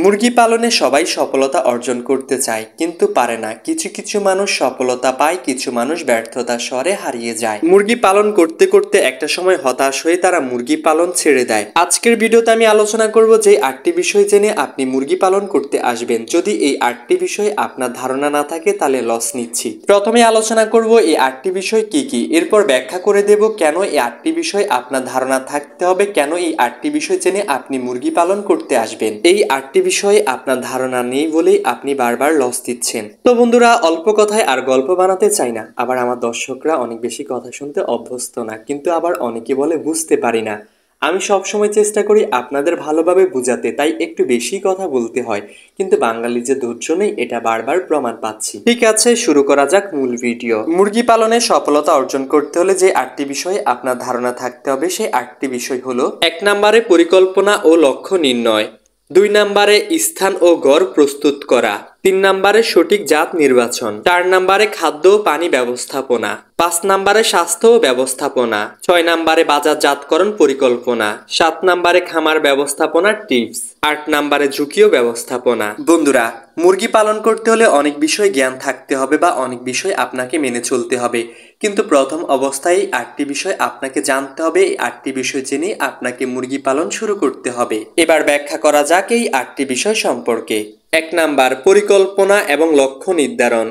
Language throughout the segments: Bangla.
মুরগি পালনে সবাই সফলতা অর্জন করতে চায় কিন্তু পারে না। কিছু কিছু মানুষ সফলতা পায়, কিছু মানুষ ব্যর্থতার স্বরে হারিয়ে যায়। মুরগি পালন করতে করতে একটা সময় হতাশ হয়ে তারা মুরগি পালন ছেড়ে দেয়। আজকের ভিডিওতে আমি আলোচনা করব যে 8টি বিষয় জেনে আপনি মুরগি পালন করতে আসবেন। যদি এই 8টি বিষয় আপনার ধারণা না থাকে তাহলে লস নিচ্ছি। প্রথমে আলোচনা করব এই 8টি বিষয় কি কি, এরপর ব্যাখ্যা করে দেব কেন এই 8টি বিষয় আপনার ধারণা থাকতে হবে, কেন এই 8টি বিষয় জেনে আপনি মুরগি পালন করতে আসবেন। এই 8টি বিষয়ে আপনার ধারণা নেই বলেই আপনি বারবার লস দিচ্ছেন। তো বন্ধুরা, অল্প কথায় আর গল্প বানাতে চাই না। আবার আমার দর্শকরা অনেক বেশি কথা শুনতে অভ্যস্ত না, কিন্তু আবার অনেকে বলে বুঝতে পারি না। আমি সবসময় চেষ্টা করি আপনাদের ভালোভাবে বুঝাতে, তাই একটু বেশি কথা বলতে হয়, কিন্তু বাঙালি যে ধৈর্য নেই এটা বারবার প্রমাণ পাচ্ছি। ঠিক আছে, শুরু করা যাক মূল ভিডিও। মুরগি পালনে সফলতা অর্জন করতে হলে যে 8টি বিষয়ে আপনার ধারণা থাকতে হবে, সেই 8টি বিষয় হলো: 1 নম্বরে পরিকল্পনা ও লক্ষ্য নির্ণয়, 2 নম্বরে স্থান ও ঘর প্রস্তুত করা, 3 নম্বরে সঠিক জাত নির্বাচন, 4 নম্বরে খাদ্য ও পানি ব্যবস্থাপনা, 5 নম্বরে স্বাস্থ্য ব্যবস্থাপনা, 6 নম্বরে বাজারজাতকরণ পরিকল্পনা, 7 নম্বরে খামার ব্যবস্থাপনার টিপস, 8 নম্বরে ঝুঁকিও ব্যবস্থাপনা। বন্ধুরা, মুরগি পালন করতে হলে অনেক বিষয় জ্ঞান থাকতে হবে বা অনেক বিষয় আপনাকে মেনে চলতে হবে, কিন্তু প্রথম অবস্থায় 8টি বিষয় আপনাকে জানতে হবে। এই 8টি বিষয় জেনে আপনাকে মুরগি পালন শুরু করতে হবে। এবার ব্যাখ্যা করা যাক এই 8টি বিষয় সম্পর্কে। 1 নাম্বার, পরিকল্পনা এবং লক্ষ্য নির্ধারণ।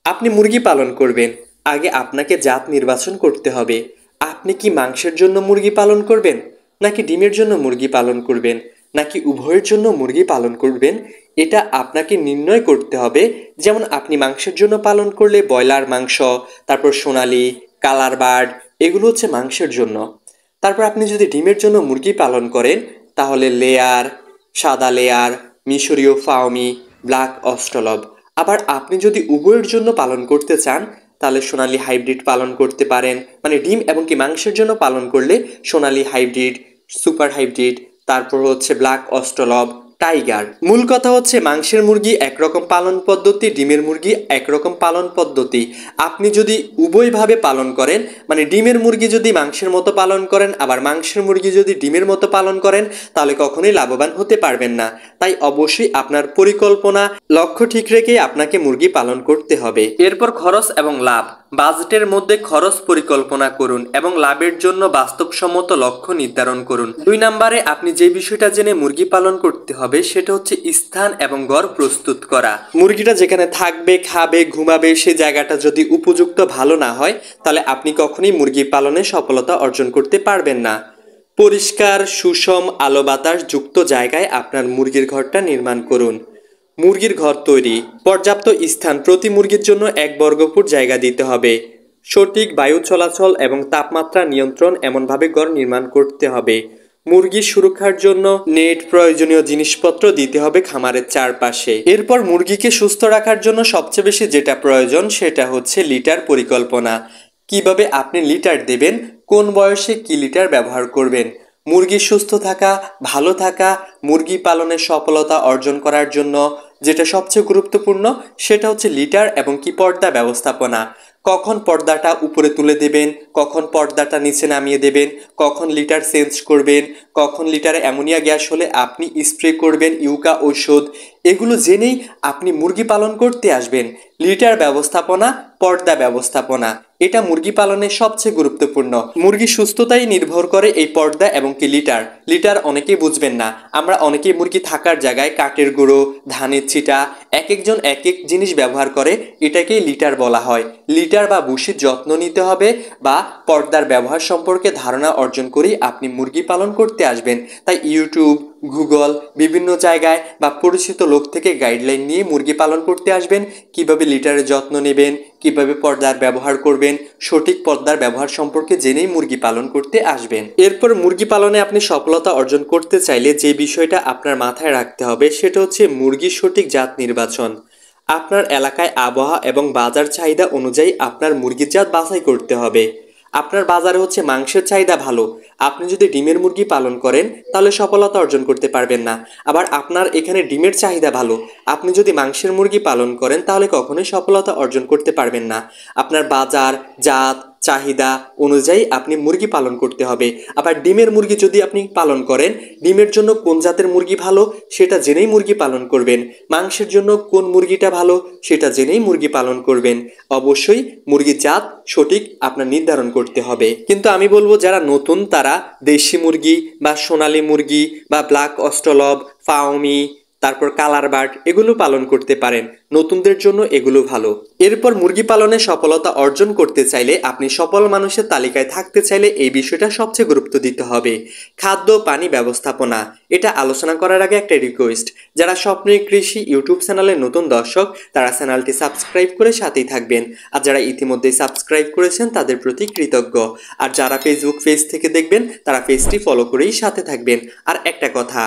আপনি মুরগি পালন করবেন, আগে আপনাকে জাত নির্বাচন করতে হবে। আপনি কি মাংসের জন্য মুরগি পালন করবেন, নাকি ডিমের জন্য মুরগি পালন করবেন, নাকি উভয়ের জন্য মুরগি পালন করবেন, এটা আপনাকে নির্ণয় করতে হবে। যেমন আপনি মাংসের জন্য পালন করলে ব্রয়লার মাংস, তারপর সোনালী, কালার বার্ড, এগুলো হচ্ছে মাংসের জন্য। তারপর আপনি যদি ডিমের জন্য মুরগি পালন করেন তাহলে লেয়ার, সাদা লেয়ার, মিশরীয় ফাউমি, ব্ল্যাক অস্ট্রলব। আবার আপনি যদি উভয়ের জন্য পালন করতে চান তাহলে সোনালী হাইব্রিড পালন করতে পারেন। মানে ডিম এবং কি মাংসের জন্য পালন করলে সোনালী হাইব্রিড, সুপার হাইব্রিড, তারপর হচ্ছে ব্ল্যাক অস্ট্রলব, টাইগার। মূল কথা হচ্ছে মাংসের মুরগি একরকম পালন পদ্ধতি, ডিমের মুরগি একরকম পালন পদ্ধতি। আপনি যদি উভয়ভাবে পালন করেন, মানে ডিমের মুরগি যদি মাংসের মতো পালন করেন, আবার মাংসের মুরগি যদি ডিমের মতো পালন করেন, তাহলে কখনোই লাভবান হতে পারবেন না। তাই অবশ্যই আপনার পরিকল্পনা, লক্ষ্য ঠিক রেখেই আপনাকে মুরগি পালন করতে হবে। এরপর খরচ এবং লাভ। বাজেটের মধ্যে খরচ পরিকল্পনা করুন এবং লাভের জন্য বাস্তবসম্মত লক্ষ্য নির্ধারণ করুন। 2 নম্বরে আপনি যে বিষয়টা জেনে মুরগি পালন করতে হবে সেটা হচ্ছে স্থান এবং ঘর প্রস্তুত করা। মুরগিটা যেখানে থাকবে, খাবে, ঘুমাবে, সেই জায়গাটা যদি উপযুক্ত ভালো না হয় তাহলে আপনি কখনোই মুরগি পালনে সফলতা অর্জন করতে পারবেন না। পরিষ্কার, সুষম, আলো বাতাস যুক্ত জায়গায় আপনার মুরগির ঘরটা নির্মাণ করুন। মুরগির ঘর তৈরি। পর্যাপ্ত স্থান, প্রতি মুরগির জন্য 1 বর্গফুট জায়গা দিতে হবে। সঠিক বায়ু চলাচল এবং তাপমাত্রা নিয়ন্ত্রণ এমনভাবে ঘর নির্মাণ করতে হবে। মুরগির সুরক্ষার জন্য নেট, প্রয়োজনীয় জিনিসপত্র দিতে হবে খামারের চারপাশে। এরপর মুরগিকে সুস্থ রাখার জন্য সবচেয়ে বেশি যেটা প্রয়োজন সেটা হচ্ছে লিটার পরিকল্পনা। কিভাবে আপনি লিটার দেবেন, কোন বয়সে কি লিটার ব্যবহার করবেন। মুরগির সুস্থ থাকা, ভালো থাকা, মুরগি পালনের সফলতা অর্জন করার জন্য যেটা সবচেয়ে গুরুত্বপূর্ণ সেটা হচ্ছে লিটার এবং কি পর্দা ব্যবস্থাপনা। কখন পর্দাটা উপরে তুলে দেবেন, কখন পর্দাটা নিচে নামিয়ে দেবেন, কখন লিটার চেঞ্জ করবেন, কখন লিটারে অ্যামোনিয়া গ্যাস হলে আপনি স্প্রে করবেন ইউকা ঔষধ, এগুলো জেনেই আপনি মুরগি পালন করতে আসবেন। লিটার ব্যবস্থাপনা, পর্দা ব্যবস্থাপনা, এটা মুরগি পালনের সবচেয়ে গুরুত্বপূর্ণ। মুরগির সুস্থতাই নির্ভর করে এই পর্দা এবং কি লিটার। লিটার অনেকেই বুঝবেন না। আমরা অনেকেই মুরগি থাকার জায়গায় কাঠের গুঁড়ো, ধানের ছিটা, এক একজন এক এক জিনিস ব্যবহার করে, এটাকেই লিটার বলা হয়। লিটার বা ভুসির যত্ন নিতে হবে বা পর্দার ব্যবহার সম্পর্কে ধারণা অর্জন করেই আপনি মুরগি পালন করতে আসবেন। তাই ইউটিউব, গুগল, বিভিন্ন জায়গায় বা পরিচিত লোক থেকে গাইডলাইন নিয়ে মুরগি পালন করতে আসবেন। কিভাবে লিটারের যত্ন নেবেন, কিভাবে পর্দার ব্যবহার করবেন, সঠিক পর্দার ব্যবহার সম্পর্কে জেনেই মুরগি পালন করতে আসবেন। এরপর মুরগি পালনে আপনি সফলতা অর্জন করতে চাইলে যে বিষয়টা আপনার মাথায় রাখতে হবে সেটা হচ্ছে মুরগির সঠিক জাত নির্বাচন। আপনার এলাকায় আবহাওয়া এবং বাজার চাহিদা অনুযায়ী আপনার মুরগির জাত বাছাই করতে হবে। আপনার বাজারে হচ্ছে মাংসের চাহিদা ভালো, আপনি যদি ডিমের মুরগি পালন করেন তাহলে সফলতা অর্জন করতে পারবেন না। আবার আপনার এখানে ডিমের চাহিদা ভালো, আপনি যদি মাংসের মুরগি পালন করেন তাহলে কখনোই সফলতা অর্জন করতে পারবেন না। আপনার বাজার, জাত, চাহিদা অনুযায়ী আপনি মুরগি পালন করতে হবে। আবার ডিমের মুরগি যদি আপনি পালন করেন, ডিমের জন্য কোন জাতের মুরগি ভালো সেটা জেনেই মুরগি পালন করবেন। মাংসের জন্য কোন মুরগিটা ভালো সেটা জেনেই মুরগি পালন করবেন। অবশ্যই মুরগির জাত সঠিক আপনার নির্ধারণ করতে হবে। কিন্তু আমি বলবো যারা নতুন তারা দেশি মুরগি বা সোনালী মুরগি বা ব্ল্যাক অস্ট্রলব, ফাউমি, তারপর কালার বার্ড এগুলো পালন করতে পারেন। নতুনদের জন্য এগুলো ভালো। এরপর মুরগি পালনে সফলতা অর্জন করতে চাইলে, আপনি সফল মানুষের তালিকায় থাকতে চাইলে এই বিষয়টা সবচেয়ে গুরুত্ব দিতে হবে। খাদ্য পানি ব্যবস্থাপনা, এটা আলোচনা করার আগে একটা রিকোয়েস্ট, যারা স্বপ্নের কৃষি ইউটিউব চ্যানেলের নতুন দর্শক তারা চ্যানেলটি সাবস্ক্রাইব করে সাথেই থাকবেন। আর যারা ইতিমধ্যেই সাবস্ক্রাইব করেছেন তাদের প্রতি কৃতজ্ঞ। আর যারা ফেসবুক পেজ থেকে দেখবেন তারা পেজটি ফলো করেই সাথে থাকবেন। আর একটা কথা,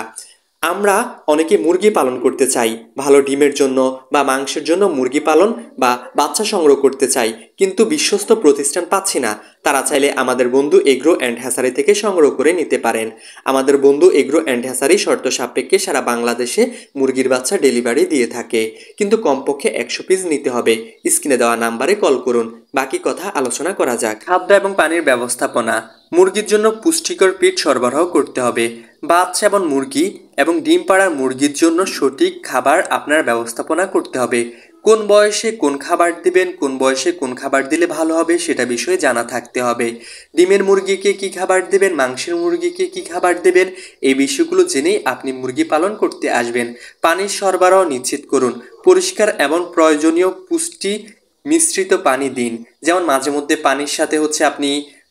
আমরা অনেকে মুরগি পালন করতে চাই ভালো ডিমের জন্য বা মাংসের জন্য মুরগি পালন বা বাচ্চা সংগ্রহ করতে চাই, কিন্তু বিশ্বস্ত প্রতিষ্ঠান পাচ্ছি না। তারা চাইলে আমাদের বন্ধু এগ্রো অ্যান্ড হ্যাসারি থেকে সংগ্রহ করে নিতে পারেন। আমাদের বন্ধু এগ্রো অ্যান্ড হ্যাসারি শর্ত সাপেক্ষে সারা বাংলাদেশে মুরগির বাচ্চা ডেলিভারি দিয়ে থাকে, কিন্তু কমপক্ষে 100 পিস নিতে হবে। স্ক্রিনে দেওয়া নাম্বারে কল করুন। বাকি কথা আলোচনা করা যাক। খাদ্য এবং পানির ব্যবস্থাপনা, মুরগির জন্য পুষ্টিকর ফিড সরবরাহ করতে হবে। বাচ্চা এবং মুরগি এবং ডিম পাড়ার মুরগির জন্য সঠিক খাবার আপনার ব্যবস্থাপনা করতে হবে। কোন বয়সে কোন খাবার দিবেন, কোন বয়সে কোন খাবার দিলে ভালো হবে সেটা বিষয়ে জানা থাকতে হবে। ডিমের মুরগিকে কি খাবার দেবেন, মাংসের মুরগিকে কি খাবার দেবেন, এই বিষয়গুলো জেনেই আপনি মুরগি পালন করতে আসবেন। পানির সরবরাহ নিশ্চিত করুন। পরিষ্কার এবং প্রয়োজনীয় পুষ্টি মিশ্রিত পানি দিন। যেমন মাঝে মধ্যে পানির সাথে আপনি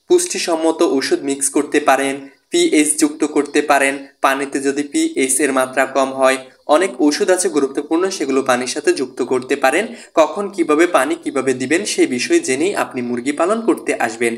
পুষ্টিসম্মত ওষুধ মিক্স করতে পারেন, পিএইচ যুক্ত করতে পারেন। পানিতে যদি পিএইচ এর মাত্রা কম হয়, অনেক ওষুধ আছে গুরুত্বপূর্ণ, সেগুলো পানির সাথে যুক্ত করতে পারেন। কখন কিভাবে পানি কিভাবে দিবেন সেই বিষয়ে জেনেই আপনি মুরগি পালন করতে আসবেন।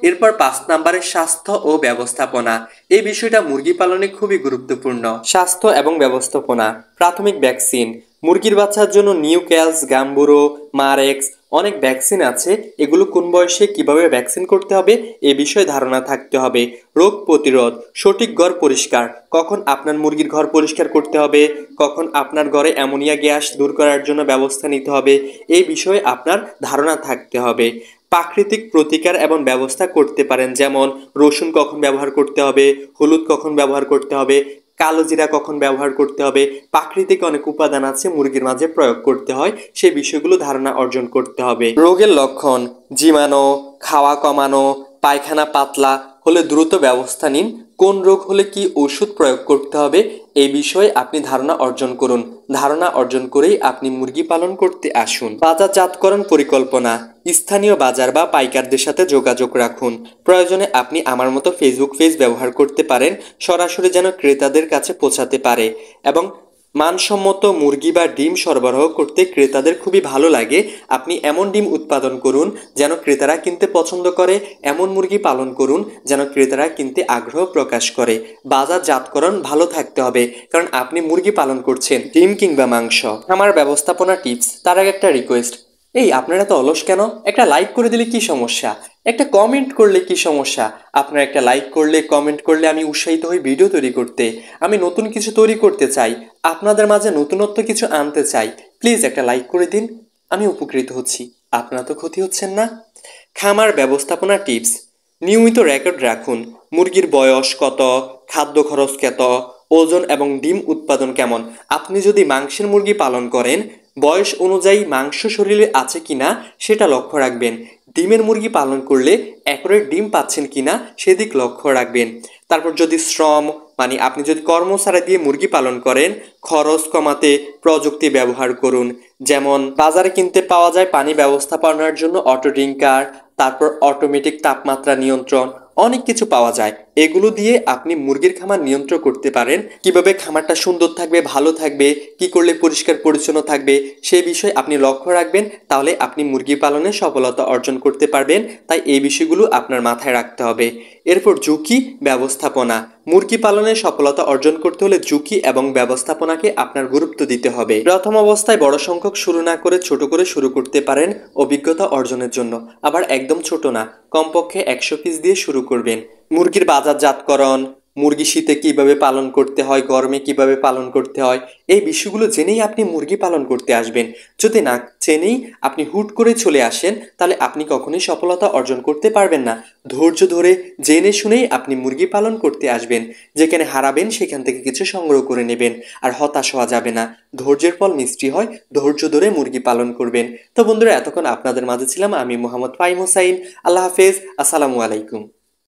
এরপর 5 নম্বরে স্বাস্থ্য ও ব্যবস্থাপনা, এই বিষয়টা মুরগি পালনে খুবই গুরুত্বপূর্ণ। স্বাস্থ্য এবং ব্যবস্থাপনা, প্রাথমিক ভ্যাকসিন, মুরগির বাচ্চার জন্য নিউক্যালস, গাম্বুরো, মারেক্স অনেক ভ্যাকসিন আছে। এগুলো কোন বয়সে কিভাবে ভ্যাকসিন করতে হবে এ বিষয়ে ধারণা থাকতে হবে। রোগ প্রতিরোধ, সঠিক ঘর পরিষ্কার, কখন আপনার মুরগির ঘর পরিষ্কার করতে হবে, কখন আপনার ঘরে অ্যামোনিয়া গ্যাস দূর করার জন্য ব্যবস্থা নিতে হবে, এই বিষয়ে আপনার ধারণা থাকতে হবে। প্রাকৃতিক প্রতিকার এবং ব্যবস্থা করতে পারেন, যেমন রসুন কখন ব্যবহার করতে হবে, হলুদ কখন ব্যবহার করতে হবে, কালো জিরা কখন ব্যবহার করতে হবে। প্রাকৃতিক অনেক উপাদান আছে মুরগির মাঝে প্রয়োগ করতে হয়, সেই বিষয়গুলো ধারণা অর্জন করতে হবে। রোগের লক্ষণ, জিমানো, খাওয়া কমানো, পায়খানা পাতলা হলে দ্রুত ব্যবস্থা নিন। কোন রোগ হলে কি ওষুধ প্রয়োগ করতে হবে এই বিষয়ে আপনি ধারণা অর্জন করুন। ধারণা অর্জন করেই আপনি মুরগি পালন করতে আসুন। বাজারজাতকরণ পরিকল্পনা, স্থানীয় বাজার বা পাইকারদের সাথে যোগাযোগ রাখুন। প্রয়োজনে আপনি আমার মতো ফেসবুক পেজ ব্যবহার করতে পারেন, সরাসরি যেন ক্রেতাদের কাছে পৌঁছাতে পারে এবং মানসম্মত মুরগি বা ডিম সরবরাহ করতে ক্রেতাদের খুবই ভালো লাগে। আপনি এমন ডিম উৎপাদন করুন যেন ক্রেতারা কিনতে পছন্দ করে, এমন মুরগি পালন করুন যেন ক্রেতারা কিনতে আগ্রহ প্রকাশ করে। বাজারজাতকরণ ভালো থাকতে হবে, কারণ আপনি মুরগি পালন করছেন, ডিম কিংবা মাংস। আমার ব্যবস্থাপনা টিপস, তার আগে একটা রিকোয়েস্ট, এই আপনারা তো অলস কেন? একটা লাইক করে দিলে কি সমস্যা, একটা কমেন্ট করলে কি সমস্যা? আপনারা একটা লাইক করলে, কমেন্ট করলে আমি উৎসাহিত হই ভিডিও তৈরি করতে। আমি নতুন কিছু তৈরি করতে চাই, আপনাদের মাঝে নতুনত্ব কিছু আনতে চাই। প্লিজ একটা লাইক করে দিন, আমি উপকৃত হচ্ছি, আপনারা তো ক্ষতি হচ্ছেন না। খামার ব্যবস্থাপনা টিপস, নিয়মিত রেকর্ড রাখুন। মুরগির বয়স কত, খাদ্য খরচ কত, ওজন এবং ডিম উৎপাদন কেমন। আপনি যদি মাংসের মুরগি পালন করেন, বয়স অনুযায়ী মাংস শরীরে আছে কিনা সেটা লক্ষ্য রাখবেন। ডিমের মুরগি পালন করলে অ্যাকুরেট ডিম পাচ্ছেন কিনা সেদিক লক্ষ্য রাখবেন। তারপর যদি শ্রম আপনি যদি কর্মচারী দিয়ে মুরগি পালন করেন, খরচ কমাতে প্রযুক্তি ব্যবহার করুন। যেমন বাজারে কিনতে পাওয়া যায় পানি ব্যবস্থাপনার জন্য অটো ড্রিঙ্কার, তারপর অটোমেটিক তাপমাত্রা নিয়ন্ত্রণ, অনেক কিছু পাওয়া যায়। এগুলো দিয়ে আপনি মুরগির খামার নিয়ন্ত্রণ করতে পারেন। কিভাবে খামারটা সুন্দর থাকবে, ভালো থাকবে, কি করলে পরিষ্কার পরিচ্ছন্ন থাকবে সেই বিষয়ে আপনি লক্ষ্য রাখবেন, তাহলে আপনি মুরগি পালনে সফলতা অর্জন করতে পারবেন। তাই এই বিষয়গুলো আপনার মাথায় রাখতে হবে। এরপর ঝুঁকি ব্যবস্থাপনা, মুরগি পালনে সফলতা অর্জন করতে হলে ঝুঁকি এবং ব্যবস্থাপনাকে আপনার গুরুত্ব দিতে হবে। প্রথম অবস্থায় বড় সংখ্যক শুরু না করে ছোট করে শুরু করতে পারেন অভিজ্ঞতা অর্জনের জন্য। আবার একদম ছোট না, কমপক্ষে 100 পিস দিয়ে শুরু করবেন। মুরগির বাজারজাতকরণ, মুরগি শীতে কিভাবে পালন করতে হয়, গরমে কিভাবে পালন করতে হয়, এই বিষয়গুলো জেনেই আপনি মুরগি পালন করতে আসবেন। যদি না জেনেই আপনি হুট করে চলে আসেন, তাহলে আপনি কখনোই সফলতা অর্জন করতে পারবেন না। ধৈর্য ধরে জেনে শুনেই আপনি মুরগি পালন করতে আসবেন। যেখানে হারাবেন সেখান থেকে কিছু সংগ্রহ করে নেবেন। আর হতাশ হওয়া যাবে না। ধৈর্যের ফল মিষ্টি হয়, ধৈর্য ধরে মুরগি পালন করবেন। তো বন্ধুরা, এতক্ষণ আপনাদের মাঝে ছিলাম আমি মোহাম্মদ ফাহিম হোসাইন। আল্লাহ হাফেজ, আসসালামু আলাইকুম।